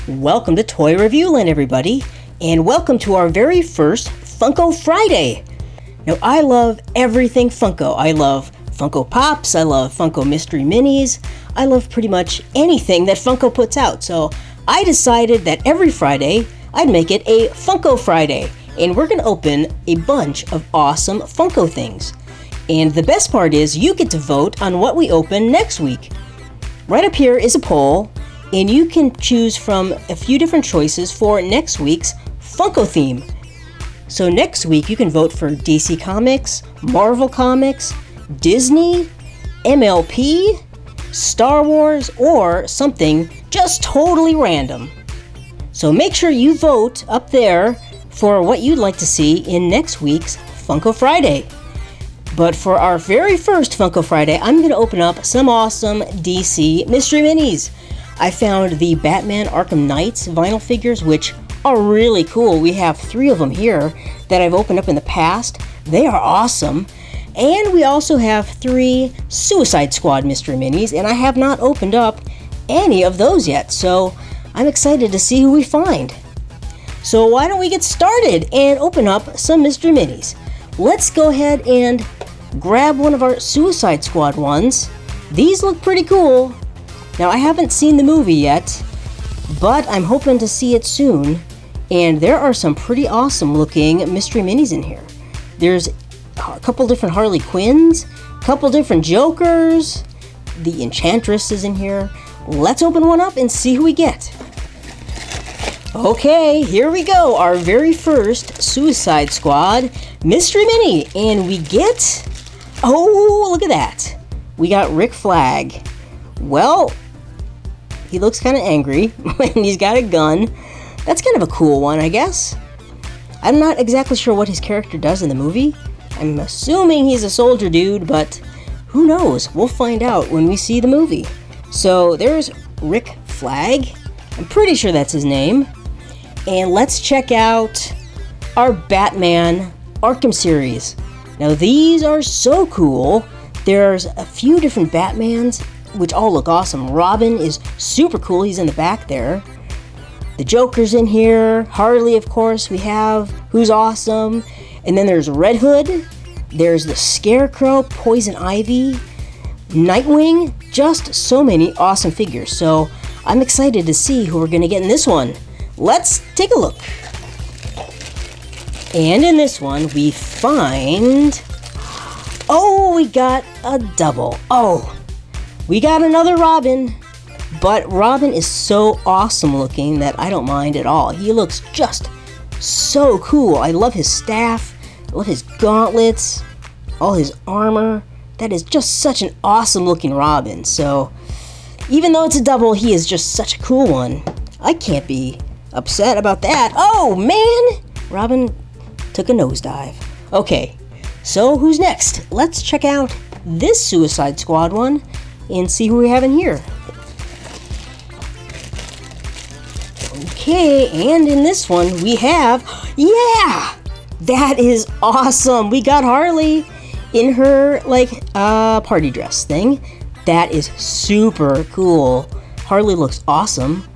Welcome to Toy Review Land, everybody, and welcome to our very first Funko Friday. Now, I love everything Funko. I love Funko Pops, I love Funko Mystery Minis, I love pretty much anything that Funko puts out. So I decided that every Friday, I'd make it a Funko Friday, and we're going to open a bunch of awesome Funko things. And the best part is you get to vote on what we open next week. Right up here is a poll, and you can choose from a few different choices for next week's Funko theme. So next week you can vote for DC Comics, Marvel Comics, Disney, MLP, Star Wars, or something just totally random. So make sure you vote up there for what you'd like to see in next week's Funko Friday. But for our very first Funko Friday, I'm going to open up some awesome DC Mystery Minis. I found the Batman Arkham Knights vinyl figures, which are really cool. We have 3 of them here that I've opened up in the past. They are awesome. And we also have 3 Suicide Squad Mystery Minis, and I have not opened up any of those yet, so I'm excited to see who we find. So why don't we get started and open up some Mystery Minis? Let's go ahead and grab one of our Suicide Squad ones. These look pretty cool. Now, I haven't seen the movie yet, but I'm hoping to see it soon. And there are some pretty awesome looking Mystery Minis in here. There's a couple different Harley Quinns, a couple different Jokers, the Enchantress is in here. Let's open one up and see who we get. Okay, here we go, our very first Suicide Squad Mystery Mini. And we get, oh, look at that. We got Rick Flag. Well, he looks kind of angry, and he's got a gun. That's kind of a cool one, I guess. I'm not exactly sure what his character does in the movie. I'm assuming he's a soldier dude, but who knows? We'll find out when we see the movie. So there's Rick Flag. I'm pretty sure that's his name. And let's check out our Batman Arkham series. Now these are so cool. There's a few different Batmans, which all look awesome. Robin is super cool. He's in the back there. The Joker's in here. Harley, of course, we have, who's awesome. And then there's Red Hood. There's the Scarecrow, Poison Ivy, Nightwing. Just so many awesome figures. So I'm excited to see who we're going to get in this one. Let's take a look. And in this one, we find... oh, we got a double. Oh, we got another Robin. But Robin is so awesome looking that I don't mind at all. He looks just so cool. I love his staff. I love his gauntlets. All his armor. That is just such an awesome looking Robin. So even though it's a double, he is just such a cool one. I can't be upset about that. Oh man! Robin took a nosedive. Okay, so who's next? Let's check out this Suicide Squad one and see who we have in here. Okay, and in this one we have, yeah! That is awesome! We got Harley in her, like, party dress thing. That is super cool. Harley looks awesome.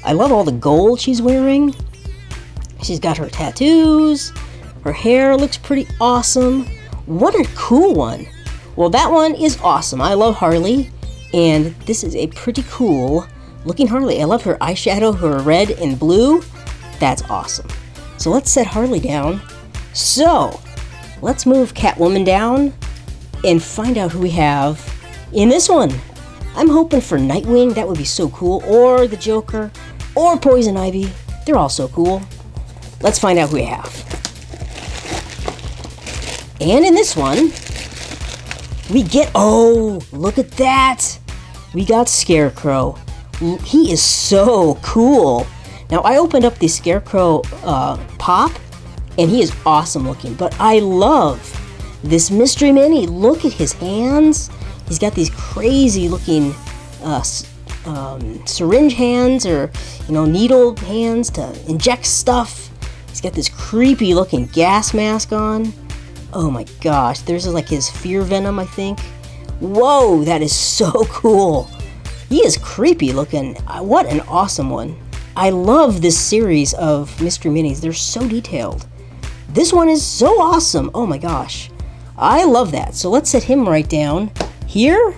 I love all the gold she's wearing. She's got her tattoos. Her hair looks pretty awesome. What a cool one. Well, that one is awesome. I love Harley, and this is a pretty cool looking Harley. I love her eyeshadow, her red and blue. That's awesome. So let's set Harley down. So let's move Catwoman down and find out who we have in this one. I'm hoping for Nightwing. That would be so cool. Or the Joker. Or Poison Ivy. They're all so cool. Let's find out who we have. And in this one, we get, oh, look at that. We got Scarecrow. He is so cool. Now, I opened up the Scarecrow pop, and he is awesome looking. But I love this Mystery Mini. Look at his hands. He's got these crazy looking syringe hands, or, you know, needle hands to inject stuff. He's got this creepy looking gas mask on. Oh my gosh, there's like his fear venom, I think. Whoa, that is so cool. He is creepy looking. What an awesome one. I love this series of mystery minis. They're so detailed. This one is so awesome. Oh my gosh. I love that. So let's set him right down here.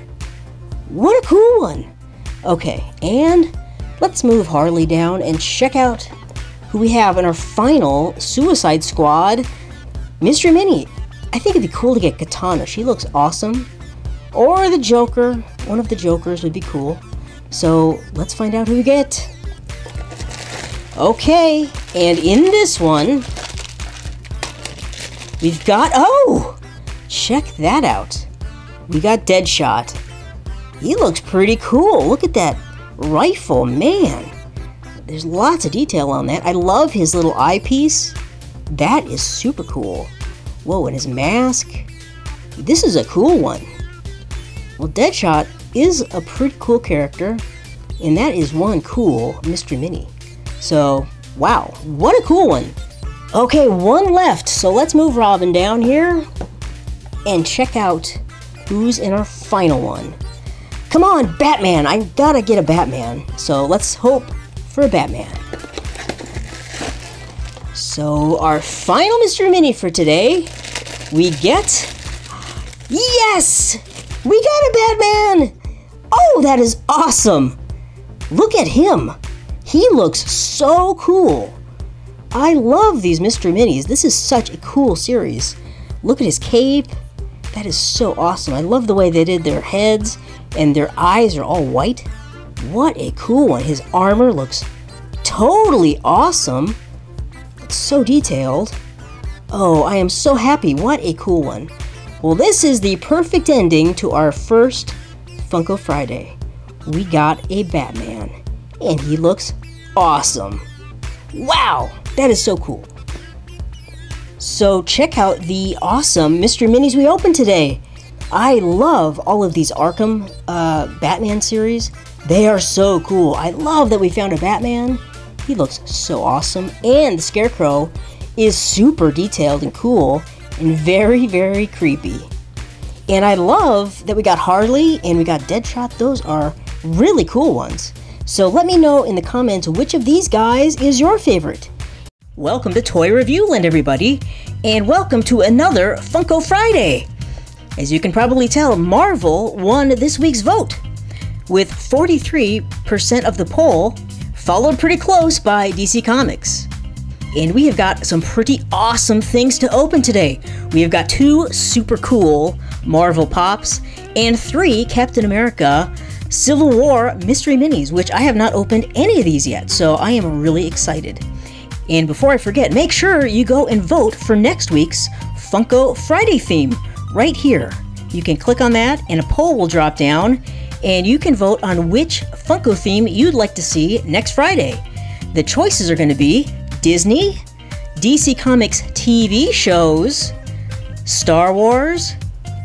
What a cool one. Okay, and let's move Harley down and check out who we have in our final Suicide Squad mystery mini. I think it'd be cool to get Katana. She looks awesome. Or the Joker. One of the Jokers would be cool. So let's find out who we get. Okay, and in this one, we've got, oh, check that out. We got Deadshot. He looks pretty cool. Look at that rifle, man. There's lots of detail on that. I love his little eyepiece. That is super cool. Whoa, and his mask. This is a cool one. Well, Deadshot is a pretty cool character, and that is one cool mystery mini. So, wow, what a cool one. Okay, one left, so let's move Robin down here and check out who's in our final one. Come on, Batman. I gotta get a Batman. So let's hope for a Batman. So our final mystery mini for today, we get, yes, we got a Batman. Oh, that is awesome. Look at him. He looks so cool. I love these mystery minis. This is such a cool series. Look at his cape. That is so awesome. I love the way they did their heads and their eyes are all white. What a cool one. His armor looks totally awesome. It's so detailed. Oh, I am so happy. What a cool one. Well, this is the perfect ending to our first Funko Friday. We got a Batman, and he looks awesome. Wow, that is so cool. So check out the awesome mystery minis we opened today. I love all of these Arkham Batman series. They are so cool. I love that we found a Batman. He looks so awesome. And the Scarecrow is super detailed and cool and very, very creepy. And I love that we got Harley and we got Deadshot. Those are really cool ones. So let me know in the comments which of these guys is your favorite. Welcome to Toy Review Land, everybody, and welcome to another Funko Friday. As you can probably tell, Marvel won this week's vote with 43% of the poll, followed pretty close by DC Comics. And we have got some pretty awesome things to open today. We have got 2 super cool Marvel Pops and 3 Captain America Civil War mystery minis, which I have not opened any of these yet, so I am really excited. And before I forget, make sure you go and vote for next week's Funko Friday theme right here. You can click on that and a poll will drop down and you can vote on which Funko theme you'd like to see next Friday. The choices are going to be Disney, DC Comics TV shows, Star Wars,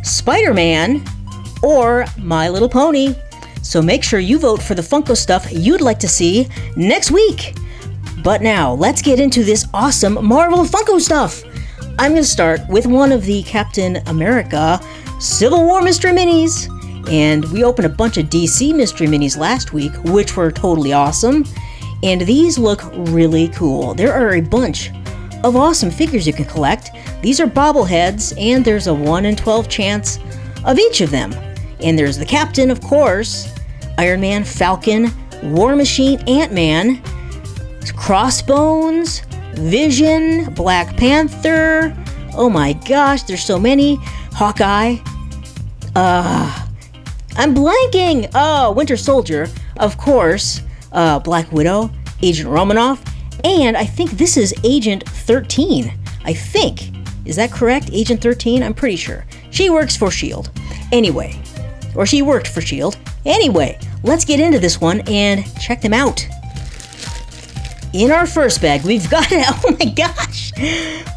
Spiderman, or My Little Pony. So make sure you vote for the Funko stuff you'd like to see next week. But now, let's get into this awesome Marvel Funko stuff. I'm going to start with one of the Captain America Civil War mystery minis. And we opened a bunch of DC mystery minis last week, which were totally awesome. And these look really cool. There are a bunch of awesome figures you can collect. These are bobbleheads, and there's a 1 in 12 chance of each of them. And there's the Captain, of course, Iron Man, Falcon, War Machine, Ant-Man, Crossbones, Vision, Black Panther. Oh my gosh, there's so many. Hawkeye. I'm blanking. Oh, Winter Soldier, of course. Black Widow, Agent Romanoff, and I think this is Agent 13. I think. Is that correct? Agent 13? I'm pretty sure. She works for S.H.I.E.L.D. Anyway. Or she worked for S.H.I.E.L.D. Anyway, let's get into this one and check them out. In our first bag, we've got, oh my gosh,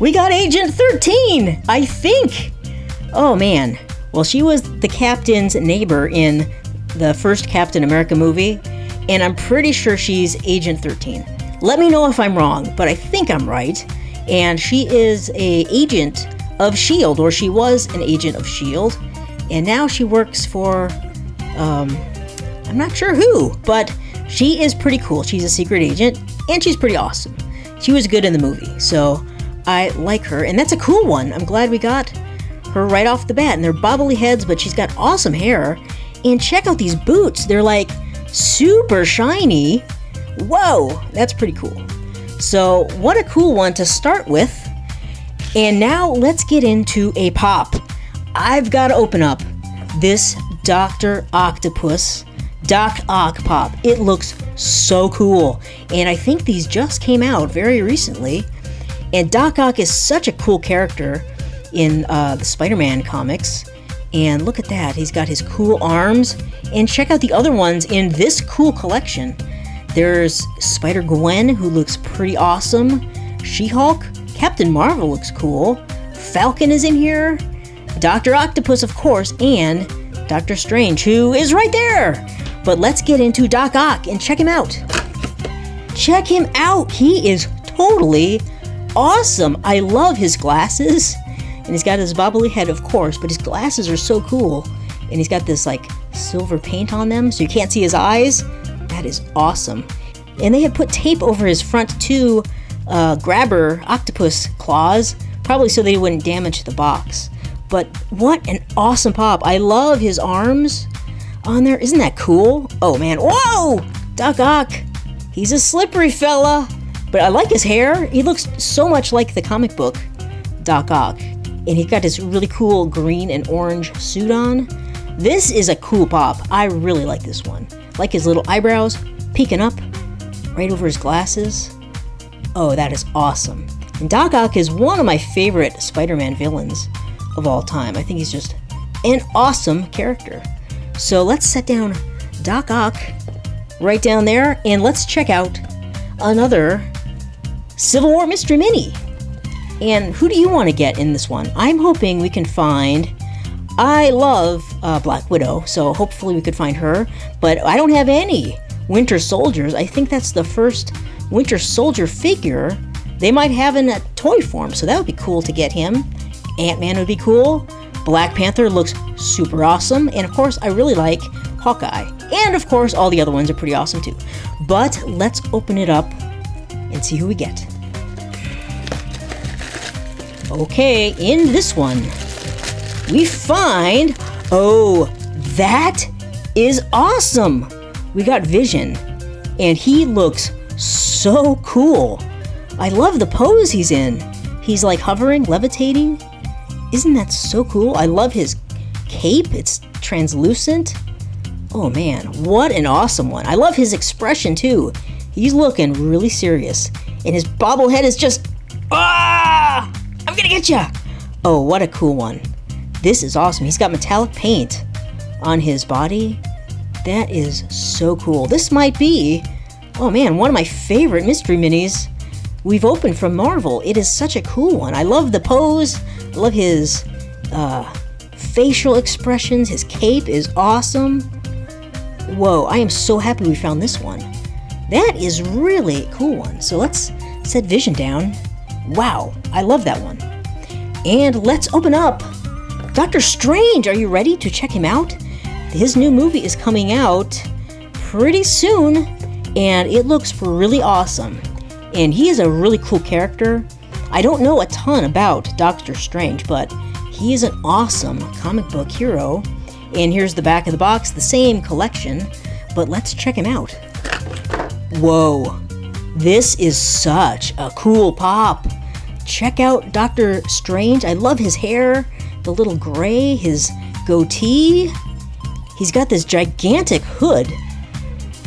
we got Agent 13, I think. Oh man, well, she was the Captain's neighbor in the first Captain America movie, and I'm pretty sure she's Agent 13. Let me know if I'm wrong, but I think I'm right. And she is an agent of S.H.I.E.L.D., or she was an agent of S.H.I.E.L.D., and now she works for, I'm not sure who, but She is pretty cool. She's a secret agent, and she's pretty awesome. She was good in the movie, so I like her, and that's a cool one. I'm glad we got her right off the bat, and they're bobbly heads, but she's got awesome hair. And check out these boots. They're like super shiny. Whoa, that's pretty cool. So what a cool one to start with. And now let's get into a pop. I've got to open up this Dr. Octopus Doc Ock pop. It looks so cool. And I think these just came out very recently. And Doc Ock is such a cool character in the Spider-Man comics. And look at that. He's got his cool arms. And check out the other ones in this cool collection. There's Spider-Gwen, who looks pretty awesome. She-Hulk. Captain Marvel looks cool. Falcon is in here. Dr. Octopus, of course, and Doctor Strange, who is right there. But let's get into Doc Ock and check him out. Check him out. He is totally awesome. I love his glasses. And he's got his bobbly head, of course, but his glasses are so cool. And he's got this like silver paint on them, so you can't see his eyes. That is awesome. And they had put tape over his front two grabber octopus claws, probably so they wouldn't damage the box. But what an awesome pop. I love his arms on there. Isn't that cool? Oh man, whoa! Doc Ock. He's a slippery fella, but I like his hair. He looks so much like the comic book Doc Ock. And he's got this really cool green and orange suit on. This is a cool pop. I really like this one. Like his little eyebrows peeking up right over his glasses. Oh, that is awesome. And Doc Ock is one of my favorite Spider-Man villains of all time. I think he's just an awesome character. So let's set down Doc Ock right down there, and let's check out another Civil War Mystery Mini. And who do you want to get in this one? I'm hoping we can find... I love Black Widow, so hopefully we could find her. But I don't have any Winter Soldiers. I think that's the first Winter Soldier figure they might have in a toy form, so that would be cool to get him. Ant-Man would be cool. Black Panther looks super awesome. And of course, I really like Hawkeye. And of course, all the other ones are pretty awesome too. But let's open it up and see who we get. Okay, in this one, we find... Oh, that is awesome! We got Vision, and he looks so cool. I love the pose he's in. He's like hovering, levitating. Isn't that so cool? I love his cape. It's translucent. Oh man, what an awesome one. I love his expression too. He's looking really serious. And his bobblehead is just... Ah! I'm gonna get ya! Oh, what a cool one. This is awesome. He's got metallic paint on his body. That is so cool. This might be, oh man, one of my favorite mystery minis we've opened from Marvel. It is such a cool one. I love the pose. I love his facial expressions. His cape is awesome. Whoa, I am so happy we found this one. That is really a cool one. So let's set Vision down. Wow, I love that one. And let's open up Doctor Strange. Are you ready to check him out? His new movie is coming out pretty soon, and it looks really awesome. And he is a really cool character. I don't know a ton about Doctor Strange, but he is an awesome comic book hero. And here's the back of the box, the same collection, but let's check him out. Whoa, this is such a cool pop. Check out Doctor Strange. I love his hair, the little gray, his goatee. He's got this gigantic hood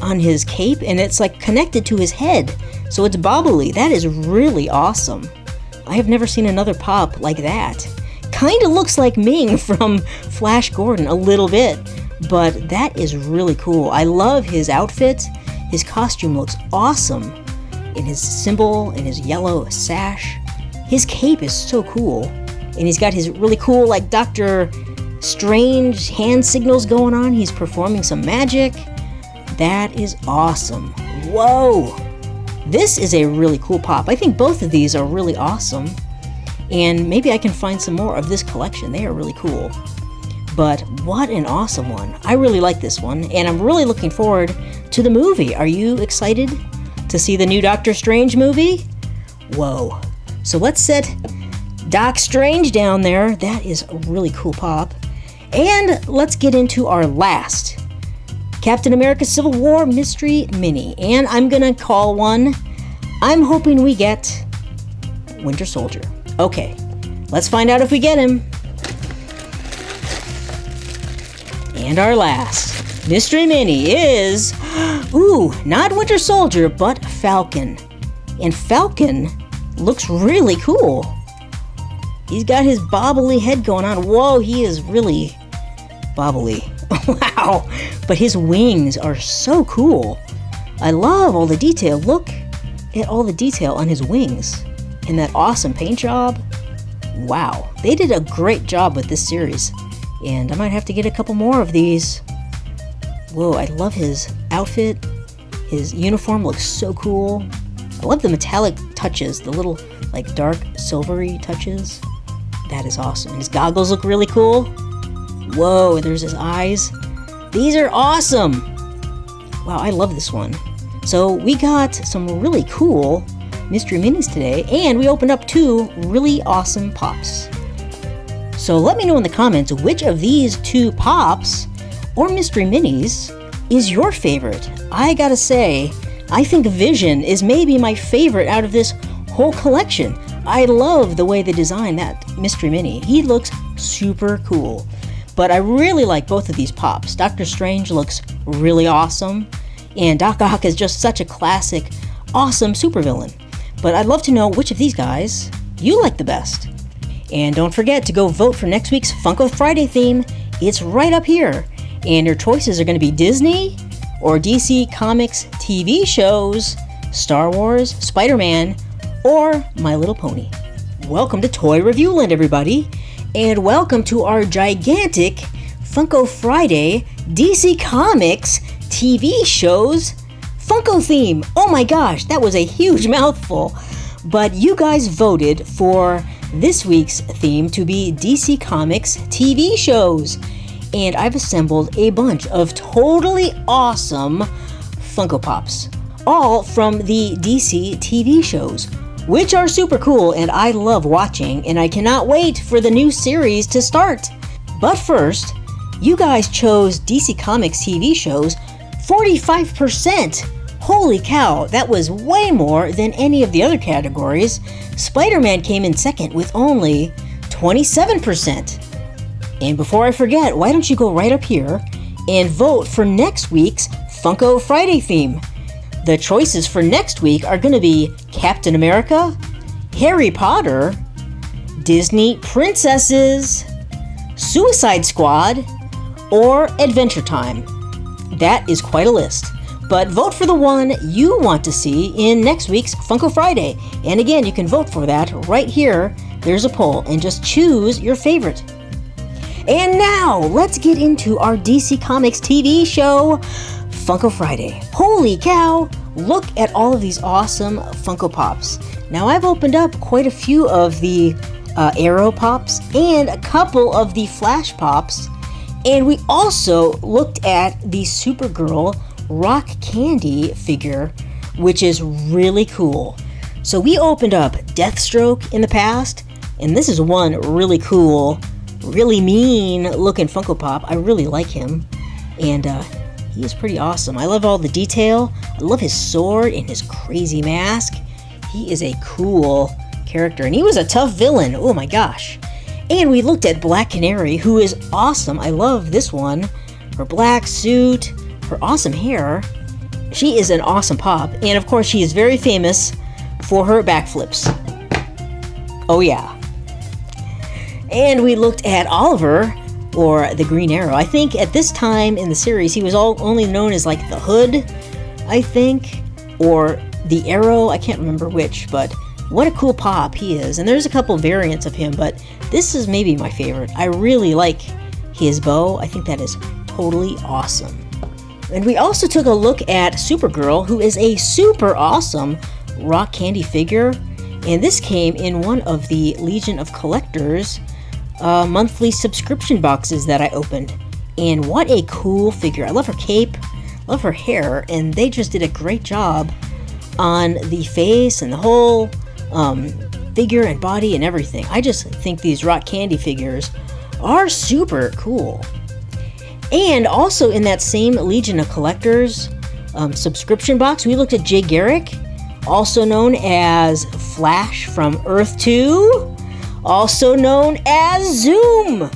on his cape, and it's like connected to his head, so it's bobbly. That is really awesome. I have never seen another pop like that. Kind of looks like Ming from Flash Gordon a little bit, but that is really cool. I love his outfit. His costume looks awesome in his symbol and his yellow sash. His cape is so cool, and he's got his really cool like Doctor Strange hand signals going on. He's performing some magic. That is awesome. Whoa! This is a really cool pop. I think both of these are really awesome. And maybe I can find some more of this collection. They are really cool. But what an awesome one. I really like this one, and I'm really looking forward to the movie. Are you excited to see the new Doctor Strange movie? Whoa. So let's set Doc Strange down there. That is a really cool pop. And let's get into our last Captain America Civil War Mystery Mini. And I'm gonna call one. I'm hoping we get Winter Soldier. Okay, let's find out if we get him. And our last Mystery Mini is, ooh, not Winter Soldier, but Falcon. And Falcon looks really cool. He's got his bobbly head going on. Whoa, he is really bobbly. Wow, but his wings are so cool. I love all the detail. Look at all the detail on his wings and that awesome paint job. Wow, they did a great job with this series. And I might have to get a couple more of these. Whoa, I love his outfit. His uniform looks so cool. I love the metallic touches, the little like dark silvery touches. That is awesome. His goggles look really cool. Whoa, there's his eyes. These are awesome. Wow, I love this one. So we got some really cool mystery minis today, and we opened up 2 really awesome pops. So let me know in the comments which of these 2 pops or mystery minis is your favorite. I gotta say, I think Vision is maybe my favorite out of this whole collection. I love the way they designed that mystery mini. He looks super cool. But I really like both of these pops. Doctor Strange looks really awesome, and Doc Ock is just such a classic, awesome supervillain. But I'd love to know which of these guys you like the best. And don't forget to go vote for next week's Funko Friday theme. It's right up here. And your choices are going to be Disney or DC Comics TV shows, Star Wars, Spiderman, or My Little Pony. Welcome to Toy Review Land, everybody. And welcome to our gigantic Funko Friday DC Comics TV shows Funko theme. Oh my gosh, that was a huge mouthful. But you guys voted for this week's theme to be DC Comics TV shows. And I've assembled a bunch of totally awesome Funko Pops, all from the DC TV shows, which are super cool and I love watching, and I cannot wait for the new series to start. But first, you guys chose DC Comics TV shows 45%. Holy cow, that was way more than any of the other categories. Spider-Man came in second with only 27%. And before I forget, why don't you go right up here and vote for next week's Funko Friday theme. The choices for next week are going to be Captain America, Harry Potter, Disney Princesses, Suicide Squad, or Adventure Time. That is quite a list. But vote for the one you want to see in next week's Funko Friday. And again, you can vote for that right here. There's a poll, and just choose your favorite. And now, let's get into our DC Comics TV show, Funko Friday. Holy cow! Look at all of these awesome Funko Pops. Now, I've opened up quite a few of the Arrow Pops and a couple of the Flash Pops. And we also looked at the Supergirl Rock Candy figure, which is really cool. So we opened up Deathstroke in the past, and this is one really cool, really mean looking Funko Pop. I really like him, and he is pretty awesome. I love all the detail. I love his sword and his crazy mask. He is a cool character, and he was a tough villain. Oh my gosh. And we looked at Black Canary, who is awesome. I love this one. Her black suit, her awesome hair. She is an awesome pop, and of course she is very famous for her backflips. Oh yeah. And we looked at Oliver, or the Green Arrow. I think at this time in the series he was only known as like the Hood, I think, or the Arrow. I can't remember which, but what a cool pop he is. And there's a couple variants of him, but this is maybe my favorite. I really like his bow. I think that is totally awesome. And we also took a look at Supergirl, who is a super awesome rock candy figure. And this came in one of the Legion of Collectors monthly subscription boxes that I opened. And what a cool figure. I love her cape, love her hair, and they just did a great job on the face and the whole figure and body and everything. I just think these rock candy figures are super cool. And also in that same Legion of Collectors subscription box, we looked at Jay Garrick, also known as Flash from Earth 2, also known as Zoom.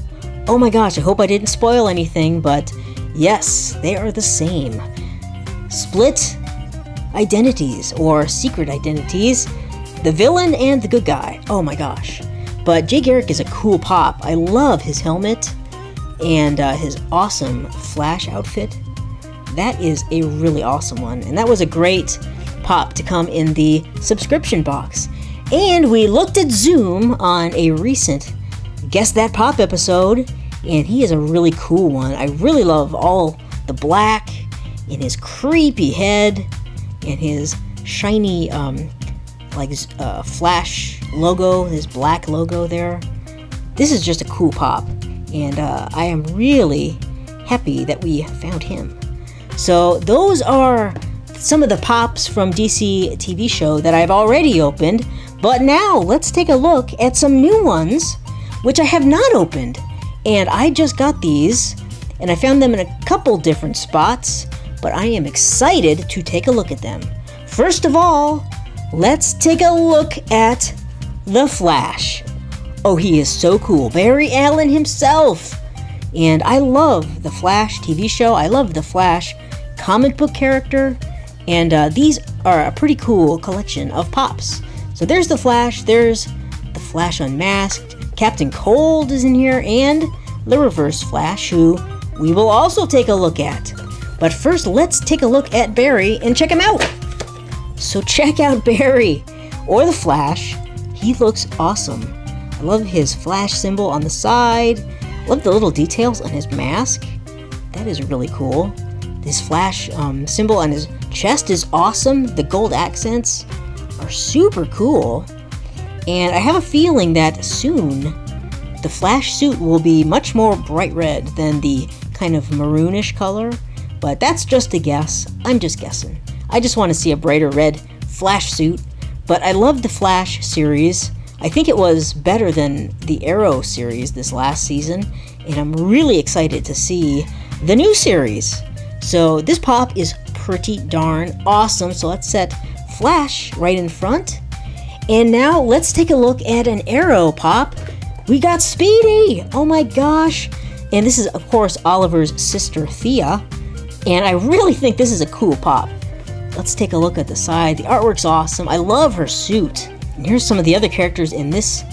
Oh my gosh, I hope I didn't spoil anything, but yes, they are the same. Split identities or secret identities, the villain and the good guy. Oh my gosh. But Jay Garrick is a cool pop. I love his helmet and his awesome Flash outfit. That is a really awesome one, and that was a great pop to come in the subscription box. And we looked at Zoom on a recent Guess That Pop episode, and he is a really cool one. I really love all the black and his creepy head and his shiny Flash logo, his black logo there. This is just a cool pop, and I am really happy that we found him. So those are some of the pops from DC TV show that I've already opened, but now let's take a look at some new ones which I have not opened. And I just got these, and I found them in a couple different spots, but I am excited to take a look at them. First of all, let's take a look at the Flash. Oh, he is so cool. Barry Allen himself. And I love the Flash TV show. I love the Flash comic book character. And these are a pretty cool collection of pops. So there's the Flash. There's the Flash Unmasked. Captain Cold is in here. And the Reverse Flash, who we will also take a look at. But first, let's take a look at Barry and check him out. So check out Barry, or the Flash. He looks awesome. I love his Flash symbol on the side. Love the little details on his mask. That is really cool. This Flash symbol on his chest is awesome. The gold accents are super cool. And I have a feeling that soon the Flash suit will be much more bright red than the kind of maroonish color. But that's just a guess. I'm just guessing. I just want to see a brighter red Flash suit. But I love the Flash series. I think it was better than the Arrow series this last season. And I'm really excited to see the new series. So this pop is pretty darn awesome. So let's set Flash right in front. And now let's take a look at an Arrow pop. We got Speedy! Oh my gosh! And this is, of course, Oliver's sister, Thea. And I really think this is a cool pop. Let's take a look at the side. The artwork's awesome. I love her suit. And here's some of the other characters in this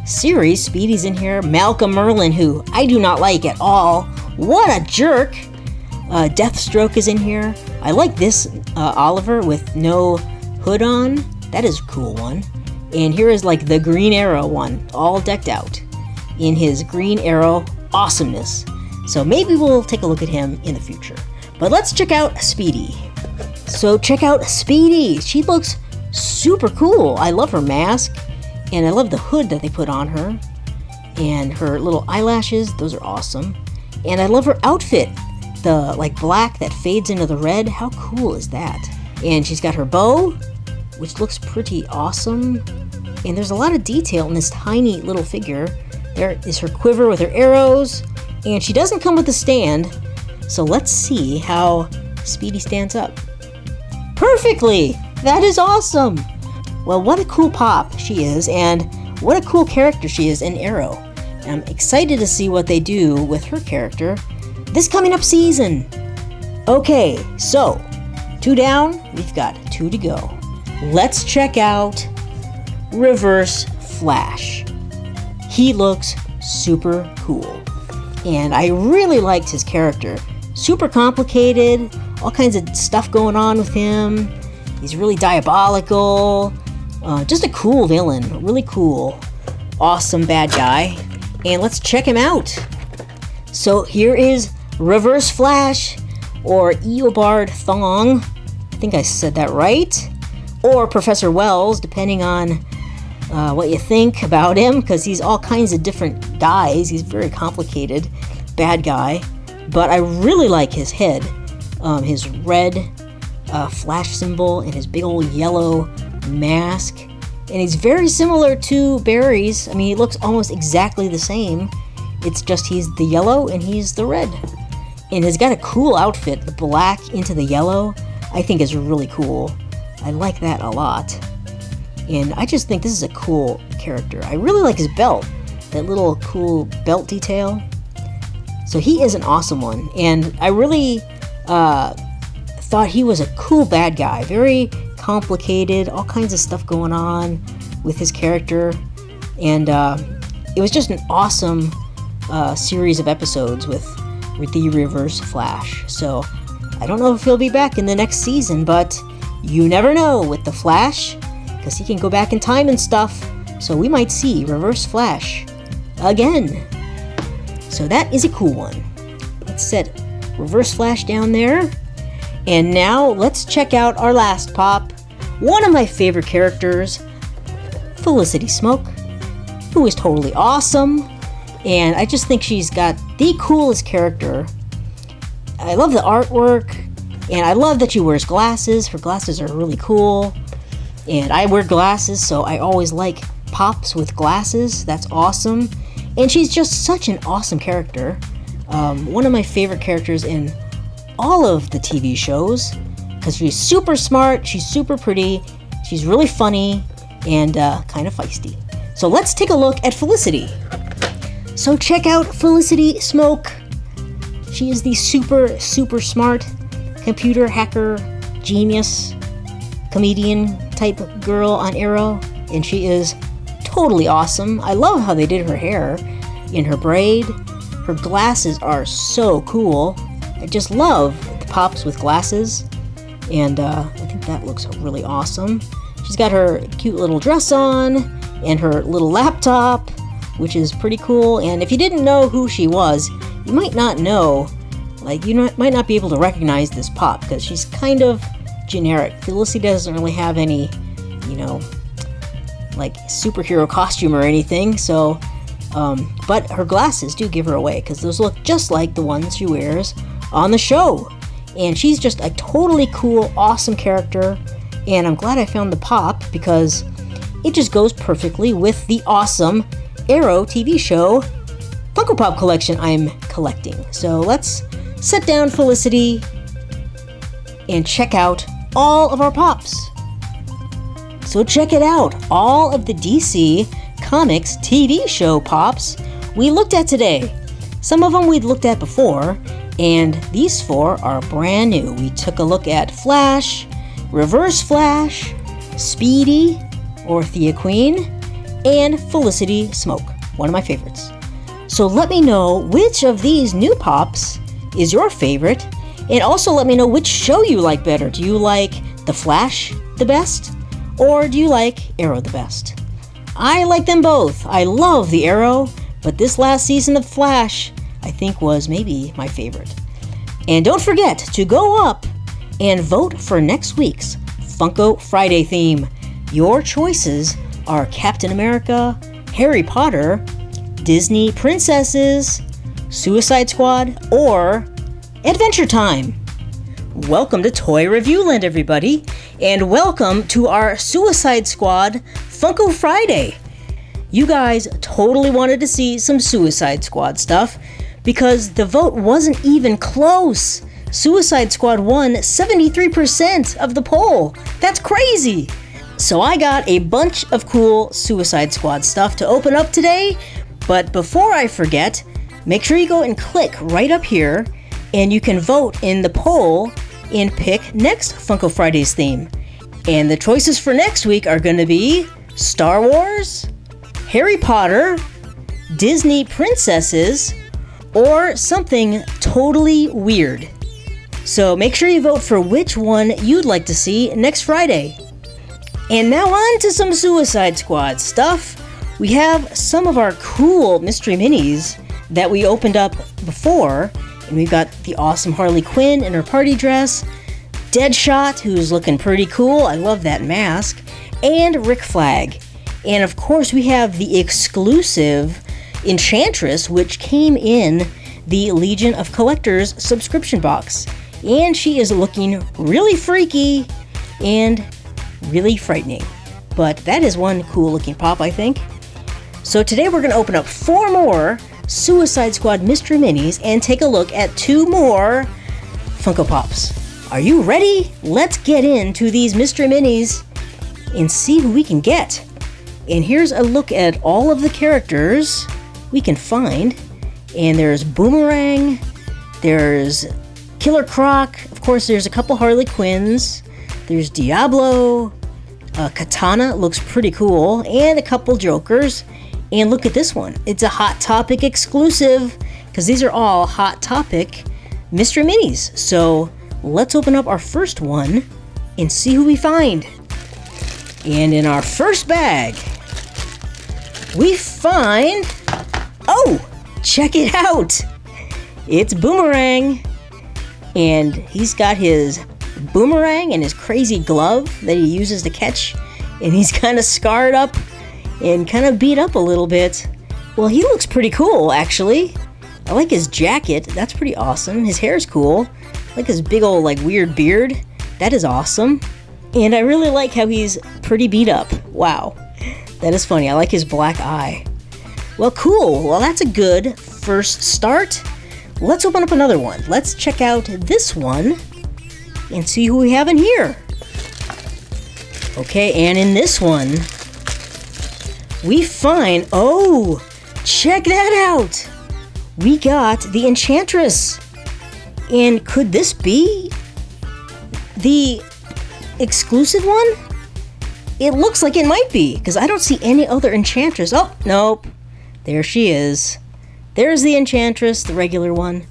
series. Speedy's in here. Malcolm Merlyn, who I do not like at all. What a jerk! Deathstroke is in here. I like this Oliver with no hood on. That is a cool one. And here is like the Green Arrow one, all decked out in his Green Arrow awesomeness. So maybe we'll take a look at him in the future. But let's check out Speedy. So check out Speedy. She looks super cool. I love her mask, and I love the hood that they put on her, and her little eyelashes. Those are awesome. And I love her outfit, the like black that fades into the red. How cool is that? And she's got her bow, which looks pretty awesome. And there's a lot of detail in this tiny little figure. There is her quiver with her arrows, and she doesn't come with a stand. So let's see how Speedy stands up. Perfectly! That is awesome! Well, what a cool pop she is, and what a cool character she is in Arrow. And I'm excited to see what they do with her character this coming up season. Okay, so 2 down, we've got 2 to go. Let's check out Reverse Flash. He looks super cool, and I really liked his character. Super complicated, all kinds of stuff going on with him. He's really diabolical. Just a cool villain, really cool, awesome bad guy. And let's check him out. So here is Reverse Flash, or Eobard Thong. I think I said that right. Or Professor Wells, depending on what you think about him, because he's all kinds of different guys. He's very complicated bad guy, but I really like his head, his red flash symbol, and his big old yellow mask. And he's very similar to Barry's. I mean, he looks almost exactly the same. It's just he's the yellow and he's the red. And he's got a cool outfit. The black into the yellow, I think, is really cool. I like that a lot. And I just think this is a cool character. I really like his belt, that little cool belt detail. So he is an awesome one. And I really thought he was a cool bad guy. Very complicated, all kinds of stuff going on with his character. And it was just an awesome series of episodes with the Reverse Flash. So I don't know if he'll be back in the next season, but you never know with the Flash, because he can go back in time and stuff. So we might see Reverse Flash again. So that is a cool one. Let's set Reverse Flash down there. And now let's check out our last pop. One of my favorite characters, Felicity Smoke, who is totally awesome. And I just think she's got the coolest character. I love the artwork, and I love that she wears glasses. Her glasses are really cool. And I wear glasses, so I always like pops with glasses. That's awesome. And she's just such an awesome character. One of my favorite characters in all of the TV shows, because she's super smart, she's super pretty, she's really funny, and kind of feisty. So let's take a look at Felicity. So check out Felicity Smoke. She is the super smart computer hacker, genius, comedian type girl on Arrow, and she is totally awesome. I love how they did her hair in her braid. Her glasses are so cool. I just love the pops with glasses, and I think that looks really awesome. She's got her cute little dress on and her little laptop, which is pretty cool. And if you didn't know who she was, you might not know, like, might not be able to recognize this pop, because she's kind of generic. Felicity doesn't really have any, like superhero costume or anything, so but her glasses do give her away, because those look just like the ones she wears on the show. And she's just a totally cool, awesome character, and I'm glad I found the pop, because it just goes perfectly with the awesome Arrow TV show Funko Pop collection I'm collecting. So let's set down Felicity and check out all of our pops. So check it out, all of the DC Comics TV show pops we looked at today. Some of them we'd looked at before, and these 4 are brand new. We took a look at Flash, Reverse Flash, Speedy, or Thea Queen, and Felicity Smoke, one of my favorites. So let me know which of these new pops is your favorite, and also let me know which show you like better. Do you like The Flash the best, or do you like Arrow the best? I like them both. I love the Arrow, but this last season of Flash, I think, was maybe my favorite. And don't forget to go up and vote for next week's Funko Friday theme. Your choices are Captain America, Harry Potter, Disney Princesses, Suicide Squad, or Adventure Time. Welcome to Toy Review Land, everybody, and welcome to our Suicide Squad Funko Friday. You guys totally wanted to see some Suicide Squad stuff, because the vote wasn't even close. Suicide Squad won 73% of the poll. That's crazy! So I got a bunch of cool Suicide Squad stuff to open up today, but before I forget, make sure you go and click right up here, and you can vote in the poll and pick next Funko Fridays theme. And the choices for next week are going to be Star Wars, Harry Potter, Disney Princesses, or something totally weird. So make sure you vote for which one you'd like to see next Friday. And now on to some Suicide Squad stuff. We have some of our cool mystery minis that we opened up before. And we've got the awesome Harley Quinn in her party dress, Deadshot, who's looking pretty cool, I love that mask, and Rick Flag. And of course, we have the exclusive Enchantress, which came in the Legion of Collectors subscription box. And she is looking really freaky and really frightening. But that is one cool looking pop, I think. So today we're going to open up 4 more Suicide Squad Mystery Minis and take a look at 2 more Funko Pops. Are you ready? Let's get into these Mystery Minis and see who we can get. And here's a look at all of the characters we can find. And there's Boomerang, there's Killer Croc, of course there's a couple Harley Quinns, there's Diablo, Katana looks pretty cool, and a couple Jokers. And look at this one. It's a Hot Topic exclusive, because these are all Hot Topic Mystery Minis. So let's open up our first one and see who we find. And in our first bag, we find... Oh! Check it out! It's Boomerang. And he's got his boomerang and his crazy glove that he uses to catch. And he's kind of scarred up and kind of beat up a little bit. Well, he looks pretty cool, actually. I like his jacket. That's pretty awesome. His hair's cool. I like his big old, like, weird beard. That is awesome. And I really like how he's pretty beat up. Wow. That is funny. I like his black eye. Well, cool. Well, that's a good first start. Let's open up another one. Let's check out this one and see who we have in here. Okay, and in this one, we find, oh, check that out. We got the Enchantress. And could this be the exclusive one? It looks like it might be, because I don't see any other Enchantress. Oh, nope. There she is. There's the Enchantress, the regular one.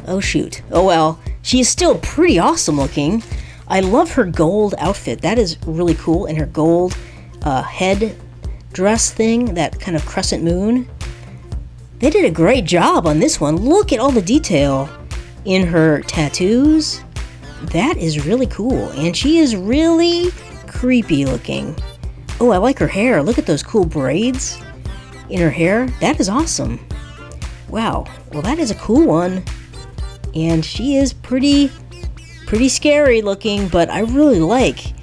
Oh, shoot. Oh, well. She is still pretty awesome looking. I love her gold outfit. That is really cool. And her gold head dress thing, that kind of crescent moon. They did a great job on this one. Look at all the detail in her tattoos. That is really cool. And she is really creepy looking. Oh, I like her hair. Look at those cool braids in her hair. That is awesome. Wow. Well, that is a cool one. And she is pretty scary looking, but I really like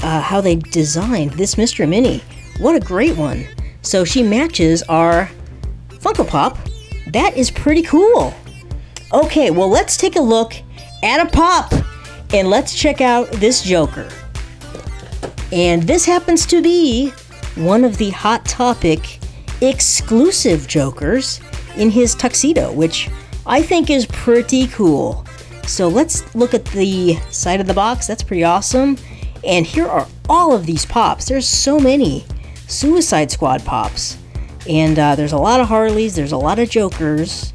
how they designed this Mystery Mini. What a great one. So she matches our Funko Pop. That is pretty cool. Okay, well, let's take a look at a pop and let's check out this Joker. And this happens to be one of the Hot Topic exclusive Jokers in his tuxedo, which I think is pretty cool. So let's look at the side of the box. That's pretty awesome. And here are all of these pops. There's so many Suicide Squad pops. And there's a lot of Harleys, there's a lot of Jokers.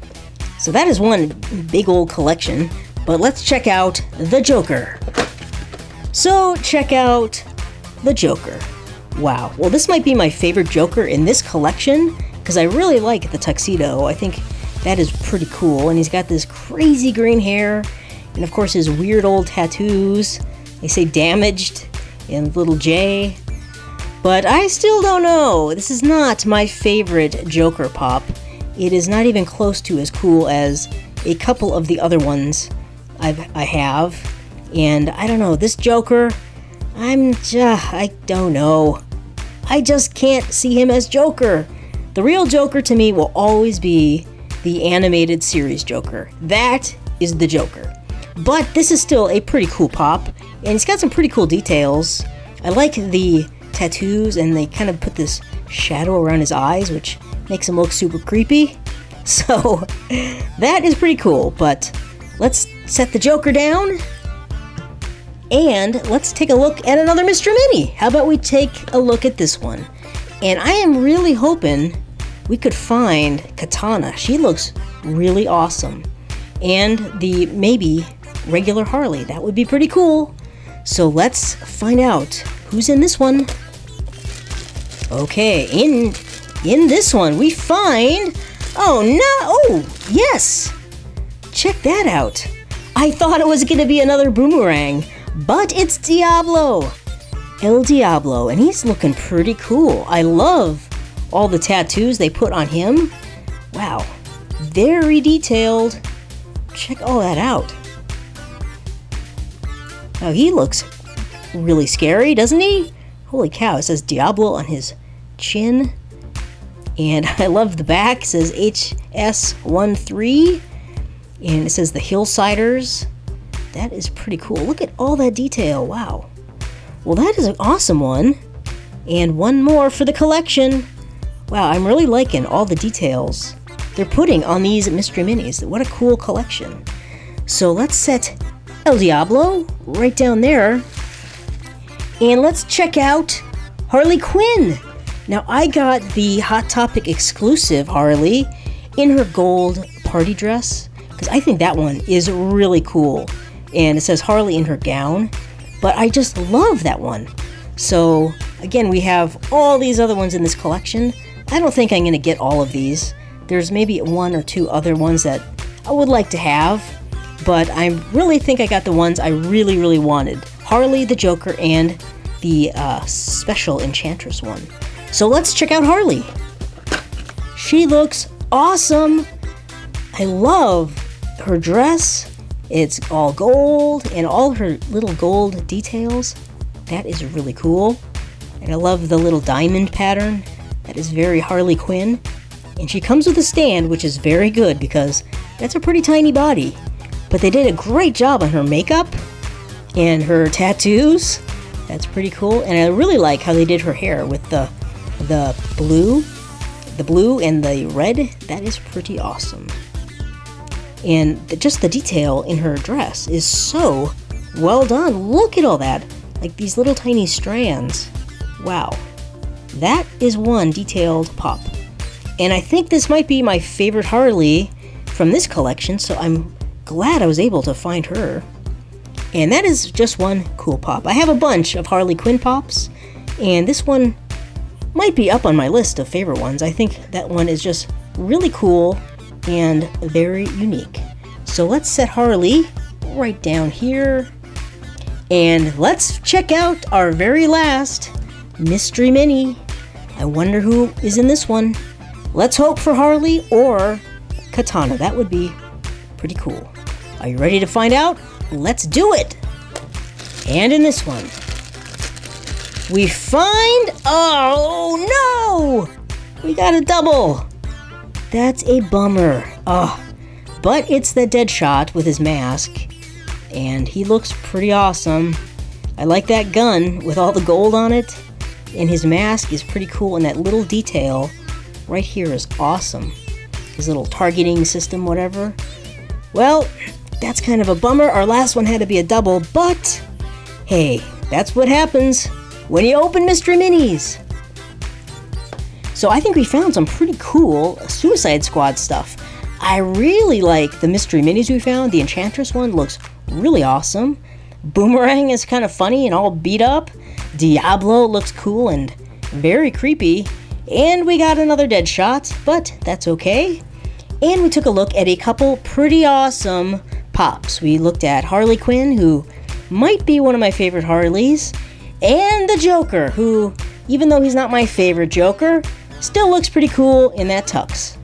So that is one big old collection. But let's check out the Joker. So check out the Joker. Wow. Well, this might be my favorite Joker in this collection, because I really like the tuxedo. I think that is pretty cool. And he's got this crazy green hair. And of course his weird old tattoos. They say damaged and little J. But I still don't know. This is not my favorite Joker pop. It is not even close to as cool as a couple of the other ones I have. And I don't know, this Joker, I don't know. I just can't see him as Joker. The real Joker to me will always be the animated series Joker. That is the Joker. But this is still a pretty cool pop, and it's got some pretty cool details. I like the tattoos, and they kind of put this shadow around his eyes, which makes him look super creepy. So that is pretty cool, but let's set the Joker down, and let's take a look at another Mr. Mini. How about we take a look at this one? And I am really hoping we could find Katana. She looks really awesome. And the maybe regular Harley. That would be pretty cool. So let's find out who's in this one. Okay, in this one we find... Oh no! Oh, yes! Check that out. I thought it was going to be another Boomerang, but it's Diablo. El Diablo, and he's looking pretty cool. I love all the tattoos they put on him. Wow, very detailed. Check all that out. Now he looks really scary, doesn't he? Holy cow, it says Diablo on his chin. And I love the back, it says HS13. And it says the Hillsiders. That is pretty cool. Look at all that detail, wow. Well, that is an awesome one. And one more for the collection. Wow, I'm really liking all the details they're putting on these mystery minis. What a cool collection. So let's set El Diablo right down there. And let's check out Harley Quinn. Now, I got the Hot Topic exclusive Harley in her gold party dress, because I think that one is really cool. And it says Harley in her gown, but I just love that one. So, again, we have all these other ones in this collection. I don't think I'm going to get all of these. There's maybe one or two other ones that I would like to have, but I really think I got the ones I really, really wanted. Harley, the Joker, and the special Enchantress one. So let's check out Harley. She looks awesome. I love her dress. It's all gold and all her little gold details. That is really cool. And I love the little diamond pattern. That is very Harley Quinn. And she comes with a stand, which is very good because that's a pretty tiny body. But they did a great job on her makeup and her tattoos. That's pretty cool. And I really like how they did her hair with the blue and the red. That is pretty awesome. And just the detail in her dress is so well done. Look at all that. Like these little tiny strands. Wow. That is one detailed pop. And I think this might be my favorite Harley from this collection, so I'm glad I was able to find her. And that is just one cool pop. I have a bunch of Harley Quinn pops, and this one might be up on my list of favorite ones. I think that one is just really cool and very unique. So let's set Harley right down here. And let's check out our very last mystery mini. I wonder who is in this one. Let's hope for Harley or Katana. That would be pretty cool. Are you ready to find out? Let's do it! And in this one, we find... Oh, no! We got a double. That's a bummer. Oh, but it's the Deadshot with his mask. And he looks pretty awesome. I like that gun with all the gold on it. And his mask is pretty cool. And that little detail right here is awesome. His little targeting system, whatever. Well, that's kind of a bummer. Our last one had to be a double, but hey, that's what happens when you open mystery minis. So I think we found some pretty cool Suicide Squad stuff. I really like the mystery minis we found. The Enchantress one looks really awesome. Boomerang is kind of funny and all beat up. Diablo looks cool and very creepy. And we got another Deadshot, but that's okay. And we took a look at a couple pretty awesome pops. We looked at Harley Quinn, who might be one of my favorite Harleys, and the Joker, who, even though he's not my favorite Joker, still looks pretty cool in that tux.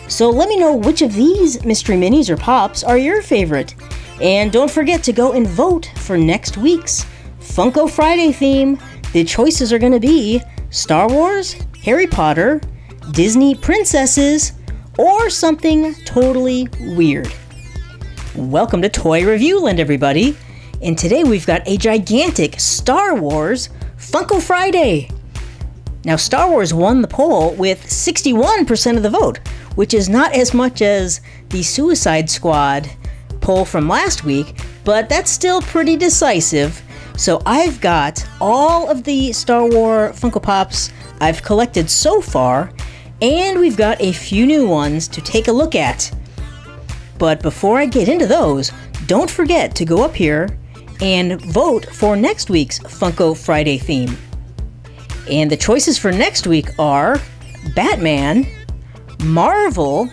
So let me know which of these mystery minis or pops are your favorite. And don't forget to go and vote for next week's Funko Friday theme. The choices are going to be Star Wars, Harry Potter, Disney princesses, or something totally weird. Welcome to Toy Review Land, everybody. And today we've got a gigantic Star Wars Funko Friday. Now, Star Wars won the poll with 61% of the vote, which is not as much as the Suicide Squad poll from last week, but that's still pretty decisive. So I've got all of the Star Wars Funko Pops I've collected so far, and we've got a few new ones to take a look at. But before I get into those, don't forget to go up here and vote for next week's Funko Friday theme. And the choices for next week are Batman, Marvel,